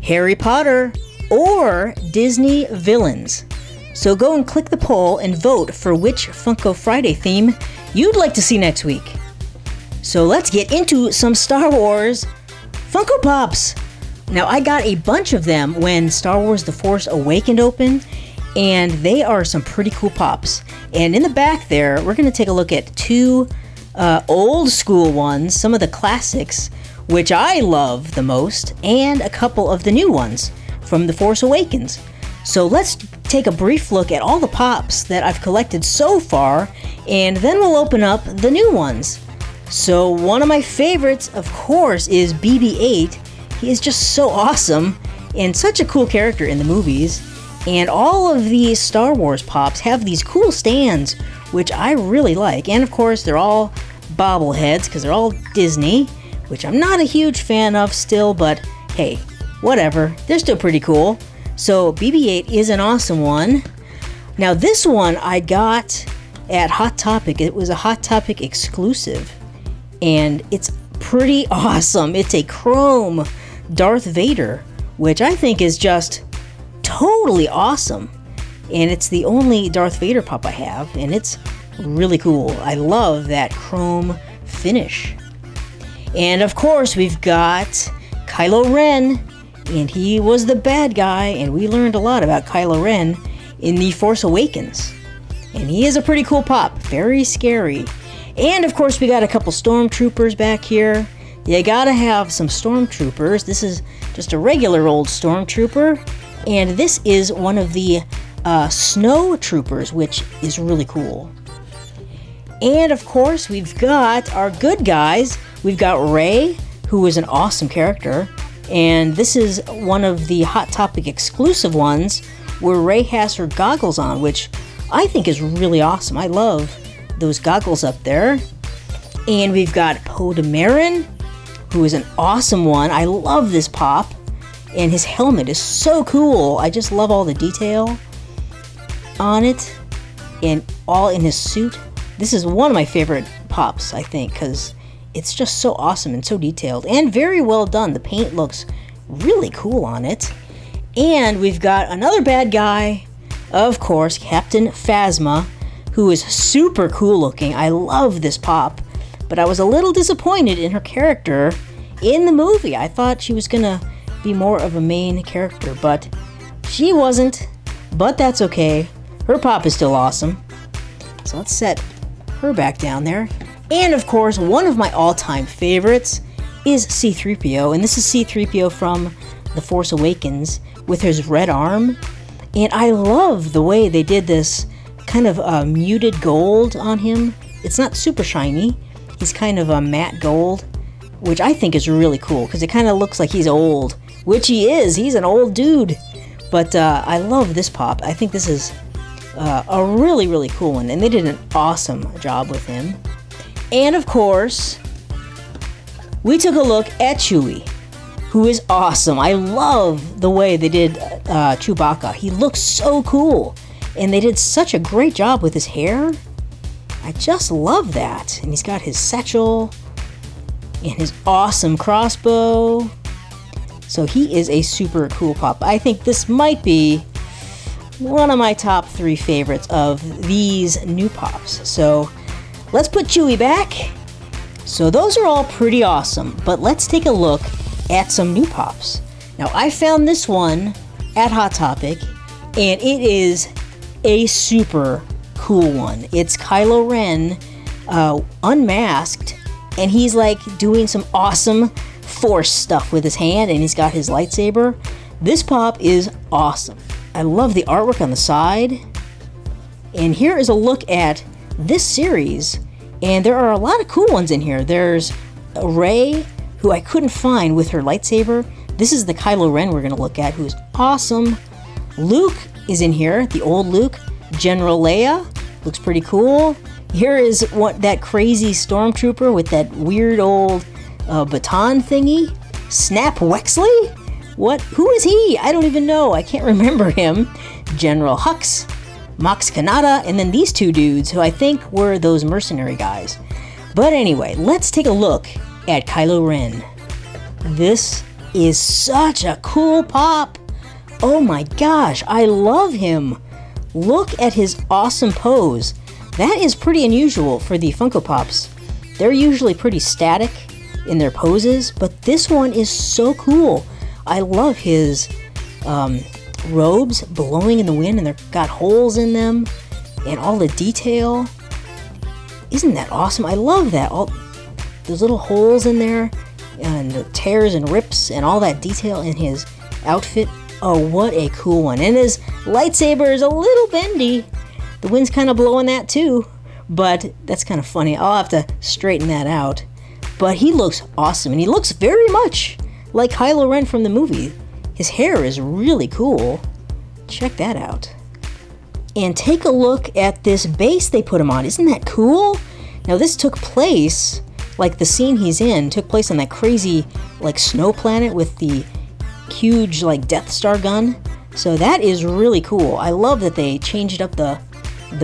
Harry Potter, or Disney villains. So go and click the poll and vote for which Funko Friday theme you'd like to see next week. So let's get into some Star Wars Funko Pops. Now, I got a bunch of them when Star Wars The Force Awakens opened, and they are some pretty cool pops. And in the back there, we're going to take a look at two old school ones, some of the classics, which I love the most, and a couple of the new ones from The Force Awakens. So let's take a brief look at all the pops that I've collected so far, and then we'll open up the new ones. So one of my favorites, of course, is BB-8. He is just so awesome and such a cool character in the movies. And all of these Star Wars pops have these cool stands, which I really like. And of course, they're all bobbleheads because they're all Disney, which I'm not a huge fan of still, but hey, whatever. They're still pretty cool. So BB-8 is an awesome one. Now this one I got at Hot Topic. It was a Hot Topic exclusive, and it's pretty awesome. It's a chrome Darth Vader, which I think is just totally awesome. And it's the only Darth Vader pop I have, and it's really cool. I love that chrome finish. And of course, we've got Kylo Ren, and he was the bad guy, and we learned a lot about Kylo Ren in The Force Awakens. And he is a pretty cool pop, very scary. And of course, we got a couple stormtroopers back here. You gotta have some stormtroopers. This is just a regular old stormtrooper, and this is one of the snow troopers, which is really cool. And of course, we've got our good guys. We've got Rey, who is an awesome character, and this is one of the Hot Topic exclusive ones where Rey has her goggles on, which I think is really awesome. I love those goggles up there. And we've got Poe Dameron, who is an awesome one. I love this pop, and his helmet is so cool. I just love all the detail on it and all in his suit. This is one of my favorite pops, I think, because it's just so awesome and so detailed and very well done. The paint looks really cool on it. And we've got another bad guy, of course, Captain Phasma, who is super cool looking. I love this pop, but I was a little disappointed in her character in the movie. I thought she was gonna be more of a main character, but she wasn't. But that's okay. Her pop is still awesome. So let's set her back down there. And of course, one of my all-time favorites is C-3PO, and this is C-3PO from The Force Awakens with his red arm. And I love the way they did this kind of muted gold on him. It's not super shiny. He's kind of a matte gold, which I think is really cool because it kind of looks like he's old, which he is. He's an old dude. But I love this pop. I think this is a really, really cool one, and they did an awesome job with him. And of course, we took a look at Chewie, who is awesome. I love the way they did Chewbacca. He looks so cool, and they did such a great job with his hair. I just love that. And he's got his satchel and his awesome crossbow. So he is a super cool pop. I think this might be one of my top 3 favorites of these new pops. So let's put Chewie back. So those are all pretty awesome, but let's take a look at some new pops. Now, I found this one at Hot Topic, and it is a super cool one. It's Kylo Ren unmasked, and he's like doing some awesome Force stuff with his hand, and he's got his lightsaber. This pop is awesome. I love the artwork on the side. And here is a look at this series, and there are a lot of cool ones in here. There's Rey, who I couldn't find with her lightsaber. This is the Kylo Ren we're going to look at, who's awesome. Luke is in here, the old Luke. General Leia looks pretty cool. Here is that crazy stormtrooper with that weird old baton thingy. Snap Wexley? What? Who is he? I don't even know. I can't remember him. General Hux, Mox Kanata, and then these two dudes who I think were those mercenary guys. But anyway, let's take a look at Kylo Ren. This is such a cool pop. Oh my gosh, I love him. Look at his awesome pose. That is pretty unusual for the Funko Pops. They're usually pretty static in their poses, but this one is so cool. I love his robes blowing in the wind, and they've got holes in them, and all the detail. Isn't that awesome? I love that. All those little holes in there, and the tears and rips, and all that detail in his outfit. Oh, what a cool one. And his lightsaber is a little bendy. The wind's kind of blowing that too, but that's kind of funny. I'll have to straighten that out. But he looks awesome, and he looks very much like Kylo Ren from the movie. His hair is really cool. Check that out. And take a look at this base they put him on. Isn't that cool? Now this took place, like the scene he's in, took place on that crazy like snow planet with the huge like Death Star gun. So that is really cool. I love that they changed up the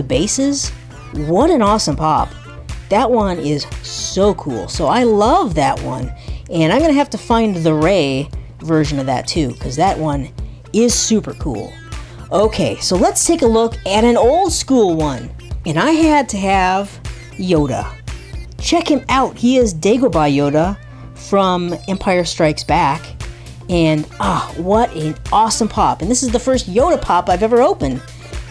bases. What an awesome pop. That one is so cool. So I love that one. And I'm going to have to find the Rey version of that too, because that one is super cool. Okay, so let's take a look at an old school one. And I had to have Yoda. Check him out. He is Dagobah Yoda from Empire Strikes Back. And what an awesome pop. And this is the first Yoda pop I've ever opened.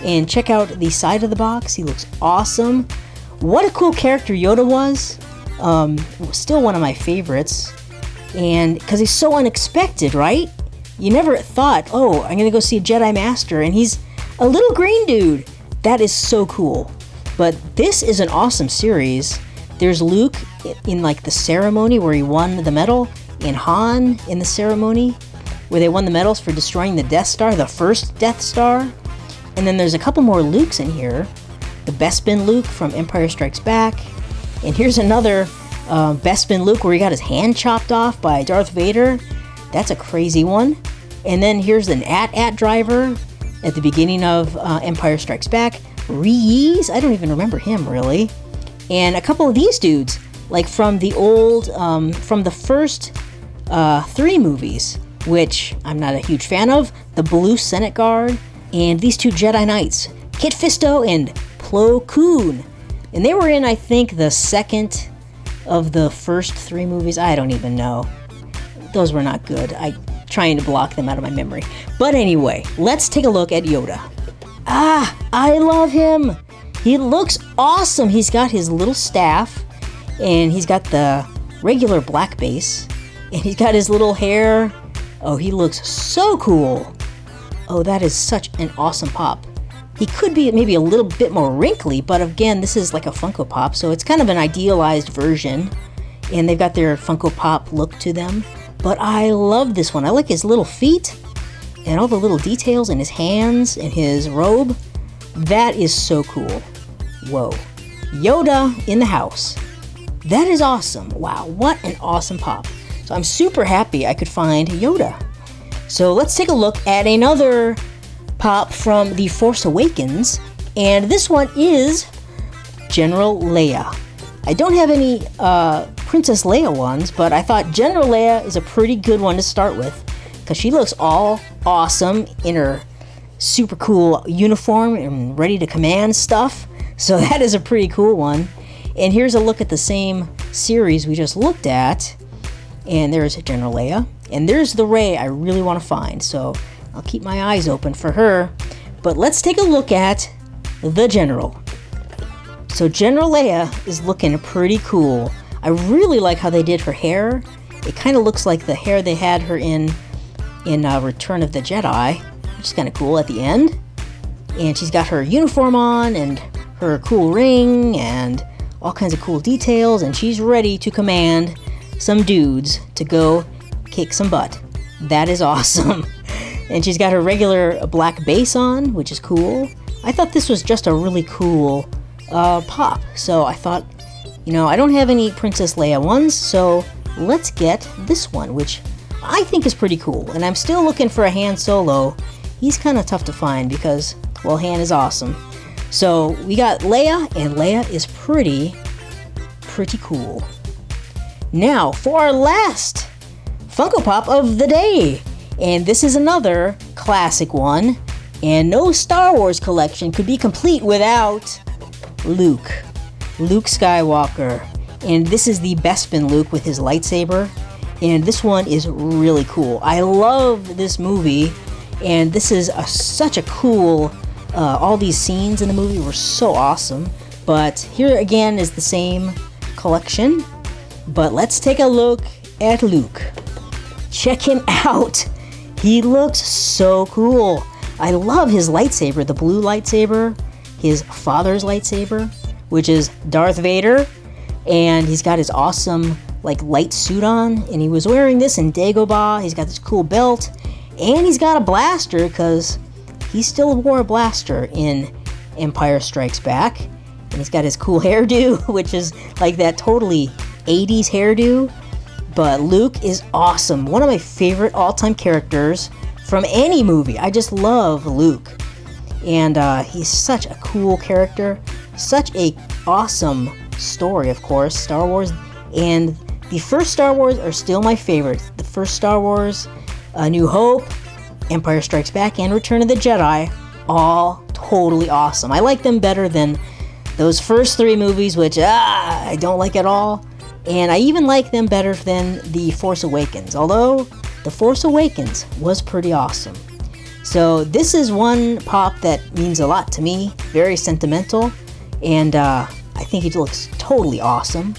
And check out the side of the box. He looks awesome. What a cool character Yoda was. Still one of my favorites. And because he's so unexpected, right? You never thought, oh, I'm going to go see a Jedi Master, and he's a little green dude. That is so cool. But this is an awesome series. There's Luke in like the ceremony where he won the medal, and Han in the ceremony where they won the medals for destroying the Death Star, the first Death Star. And then there's a couple more Lukes in here. The Bespin Luke from Empire Strikes Back. And here's another Bespin Luke where he got his hand chopped off by Darth Vader. That's a crazy one. And then here's an AT-AT driver at the beginning of Empire Strikes Back. Reese, I don't even remember him really. And a couple of these dudes, like from the old, from the first 3 movies, which I'm not a huge fan of. The Blue Senate Guard, and these 2 Jedi Knights, Kit Fisto and Plo Koon. And they were in, I think, the second of the first 3 movies. I don't even know. Those were not good. I'm trying to block them out of my memory. But anyway, let's take a look at Yoda. I love him. He looks awesome. He's got his little staff, and he's got the regular black base, and he's got his little hair. Oh, he looks so cool. Oh, that is such an awesome pop. He could be maybe a little bit more wrinkly, but again, this is like a Funko Pop, so it's kind of an idealized version, and they've got their Funko Pop look to them. But I love this one. I like his little feet and all the little details in his hands and his robe. That is so cool. Whoa. Yoda in the house. That is awesome. Wow, what an awesome pop. So I'm super happy I could find Yoda. So let's take a look at another pop from The Force Awakens. And this one is General Leia. I don't have any Princess Leia ones, but I thought General Leia is a pretty good one to start with, because she looks all awesome in her super cool uniform and ready to command stuff. So that is a pretty cool one. And here's a look at the same series we just looked at. And there's General Leia. And there's the Rey I really want to find. So I'll keep my eyes open for her. But let's take a look at the General. So General Leia is looking pretty cool. I really like how they did her hair. It kind of looks like the hair they had her in Return of the Jedi, which is kind of cool at the end. And she's got her uniform on and her cool ring and all kinds of cool details, and she's ready to command some dudes to go kick some butt. That is awesome. And she's got her regular black base on, which is cool. I thought this was just a really cool pop. So I thought, you know, I don't have any Princess Leia ones, so let's get this one, which I think is pretty cool. And I'm still looking for a Han Solo. He's kind of tough to find because, well, Han is awesome. So we got Leia, and Leia is pretty cool. Now for our last Funko Pop of the day. And this is another classic one. And no Star Wars collection could be complete without Luke Skywalker. And this is the Bespin Luke with his lightsaber. And this one is really cool. I love this movie. And this is such a cool, all these scenes in the movie were so awesome. But here again is the same collection. But let's take a look at Luke. Check him out. He looks so cool. I love his lightsaber, the blue lightsaber, his father's lightsaber, which is Darth Vader. And he's got his awesome like light suit on, and he was wearing this in Dagobah. He's got this cool belt, and he's got a blaster because he still wore a blaster in Empire Strikes Back. And he's got his cool hairdo, which is like that totally 80s hairdo. But Luke is awesome. One of my favorite all-time characters from any movie. I just love Luke. And he's such a cool character. Such a awesome story, of course. Star Wars. And the first Star Wars are still my favorite. The first Star Wars, A New Hope, Empire Strikes Back, and Return of the Jedi. All totally awesome. I like them better than those first three movies, which I don't like at all. And I even like them better than The Force Awakens, although The Force Awakens was pretty awesome. So this is one pop that means a lot to me, very sentimental, and I think it looks totally awesome.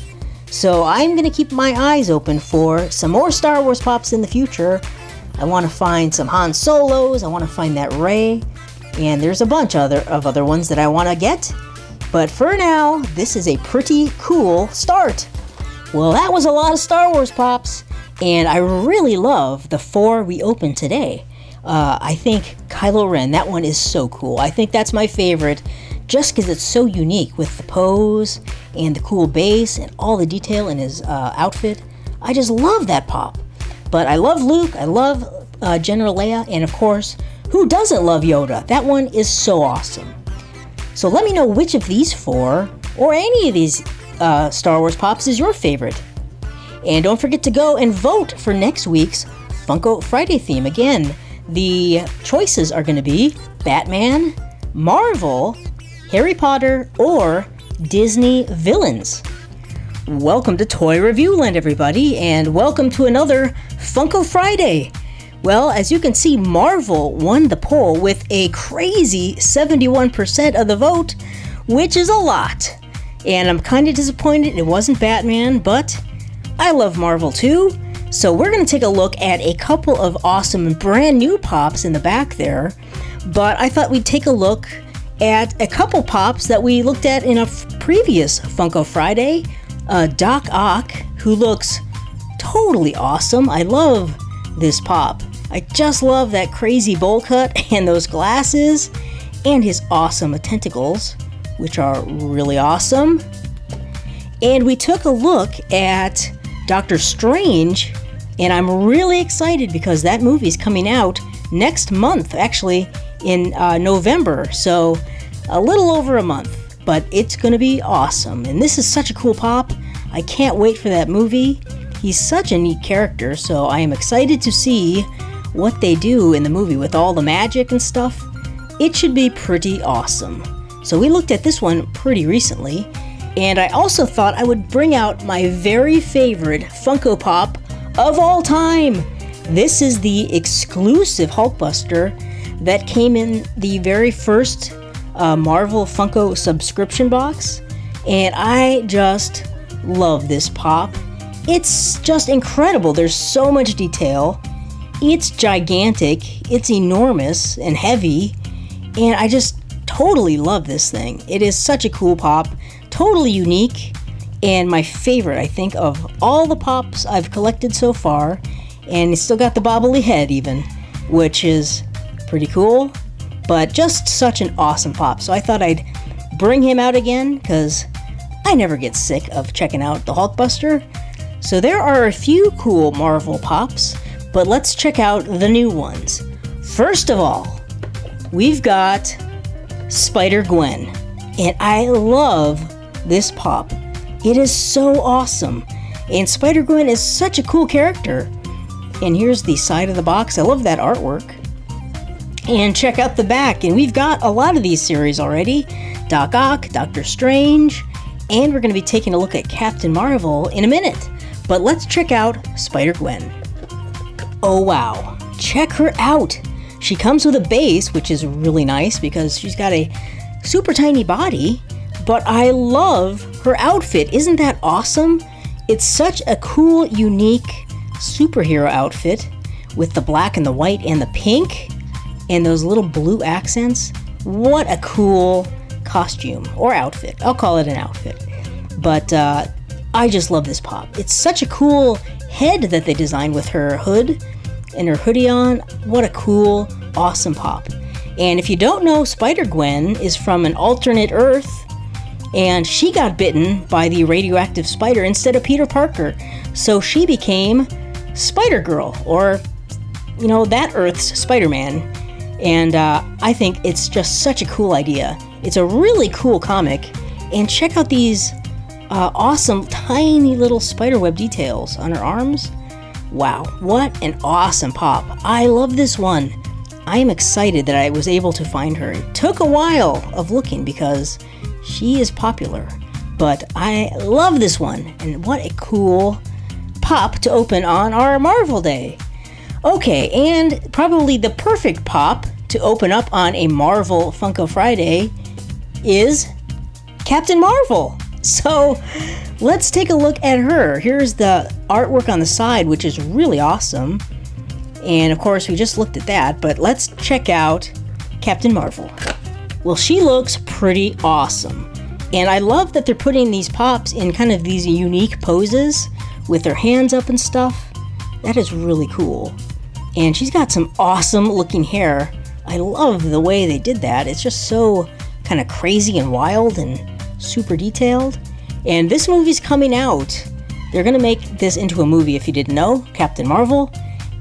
So I'm going to keep my eyes open for some more Star Wars pops in the future. I want to find some Han Solos, I want to find that Rey, and there's a bunch of other ones that I want to get. But for now, this is a pretty cool start. Well, that was a lot of Star Wars pops, and I really love the 4 we opened today. I think Kylo Ren, that one is so cool. I think that's my favorite, just because it's so unique with the pose and the cool base and all the detail in his outfit. I just love that pop. But I love Luke, I love General Leia, and of course, who doesn't love Yoda? That one is so awesome. So let me know which of these 4, or any of these Star Wars pops is your favorite. And don't forget to go and vote for next week's Funko Friday theme. Again, the choices are going to be Batman, Marvel, Harry Potter, or Disney villains. Welcome to Toy Review Land, everybody, and welcome to another Funko Friday. Well, as you can see, Marvel won the poll with a crazy 71% of the vote, which is a lot. And I'm kind of disappointed it wasn't Batman, but I love Marvel too. So we're going to take a look at a couple of awesome brand new pops in the back there. But I thought we'd take a look at a couple pops that we looked at in a previous Funko Friday. Doc Ock, who looks totally awesome. I love this pop. I just love that crazy bowl cut and those glasses and his awesome tentacles, which are really awesome. And we took a look at Doctor Strange, and I'm really excited because that movie is coming out next month, actually in November, so a little over a month, but it's gonna be awesome. And this is such a cool pop. I can't wait for that movie. He's such a neat character, so I am excited to see what they do in the movie with all the magic and stuff. It should be pretty awesome. So we looked at this one pretty recently, and I also thought I would bring out my very favorite Funko Pop of all time. This is the exclusive Hulkbuster that came in the very first Marvel Funko subscription box, and I just love this pop. It's just incredible. There's so much detail. It's gigantic, it's enormous and heavy, and I just totally love this thing. It is such a cool pop, totally unique, and my favorite, I think, of all the pops I've collected so far. And it's still got the bobbly head even, which is pretty cool, but just such an awesome pop. So I thought I'd bring him out again because I never get sick of checking out the Hulkbuster. So there are a few cool Marvel pops, but let's check out the new ones. First of all, we've got Spider-Gwen, and I love this pop. It is so awesome, and Spider-Gwen is such a cool character. And here's the side of the box. I love that artwork. And check out the back, and we've got a lot of these series already. Doc Ock, Doctor Strange, and we're going to be taking a look at Captain Marvel in a minute. But let's check out Spider-Gwen. Oh wow, check her out. She comes with a base, which is really nice because she's got a super tiny body, but I love her outfit. Isn't that awesome? It's such a cool, unique superhero outfit with the black and the white and the pink and those little blue accents. What a cool costume or outfit. I'll call it an outfit. But I just love this pop. It's such a cool head that they designed with her hood and her hoodie on. What a cool, awesome pop. And if you don't know, Spider-Gwen is from an alternate Earth, and she got bitten by the radioactive spider instead of Peter Parker. So she became Spider-Girl, or, you know, that Earth's Spider-Man. And I think it's just such a cool idea. It's a really cool comic. And check out these awesome tiny little spiderweb details on her arms. Wow, what an awesome pop. I love this one. I am excited that I was able to find her. It took a while of looking because she is popular, but I love this one. And what a cool pop to open on our Marvel Day. Okay, and probably the perfect pop to open up on a Marvel Funko Friday is Captain Marvel. So let's take a look at her. Here's the artwork on the side, which is really awesome. And of course, we just looked at that, but let's check out Captain Marvel. Well, she looks pretty awesome. And I love that they're putting these pops in kind of these unique poses with their hands up and stuff. That is really cool. And she's got some awesome looking hair. I love the way they did that. It's just so kind of crazy and wild and super detailed. And this movie's coming out. They're gonna make this into a movie, if you didn't know, Captain Marvel.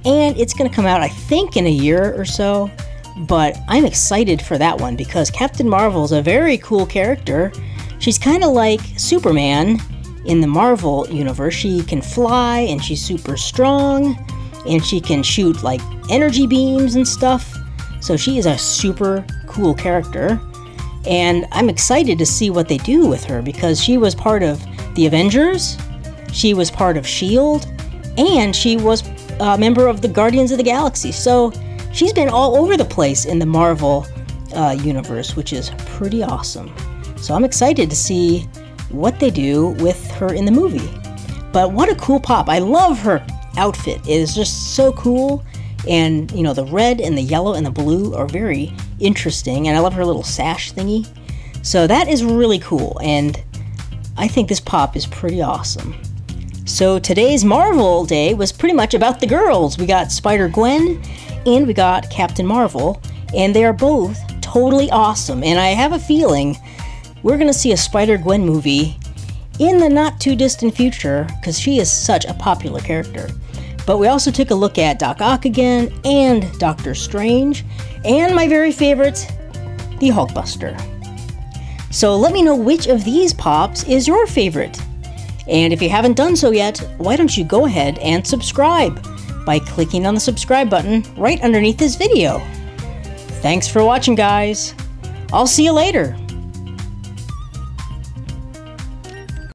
And it's gonna come out, I think, in a year or so. But I'm excited for that one because Captain Marvel is a very cool character. She's kind of like Superman in the Marvel universe. She can fly and she's super strong and she can shoot like energy beams and stuff. So she is a super cool character. And I'm excited to see what they do with her because she was part of the Avengers, she was part of S.H.I.E.L.D., and she was a member of the Guardians of the Galaxy. So she's been all over the place in the Marvel universe, which is pretty awesome. So I'm excited to see what they do with her in the movie. But what a cool pop. I love her outfit. It is just so cool. And, you know, the red and the yellow and the blue are very interesting. And I love her little sash thingy. So that is really cool. And I think this pop is pretty awesome. So today's Marvel Day was pretty much about the girls. We got Spider-Gwen and we got Captain Marvel. And they are both totally awesome. And I have a feeling we're going to see a Spider-Gwen movie in the not too distant future because she is such a popular character. But we also took a look at Doc Ock again and Doctor Strange and my very favorite, the Hulkbuster. So let me know which of these pops is your favorite. And if you haven't done so yet, why don't you go ahead and subscribe by clicking on the subscribe button right underneath this video. Thanks for watching, guys. I'll see you later.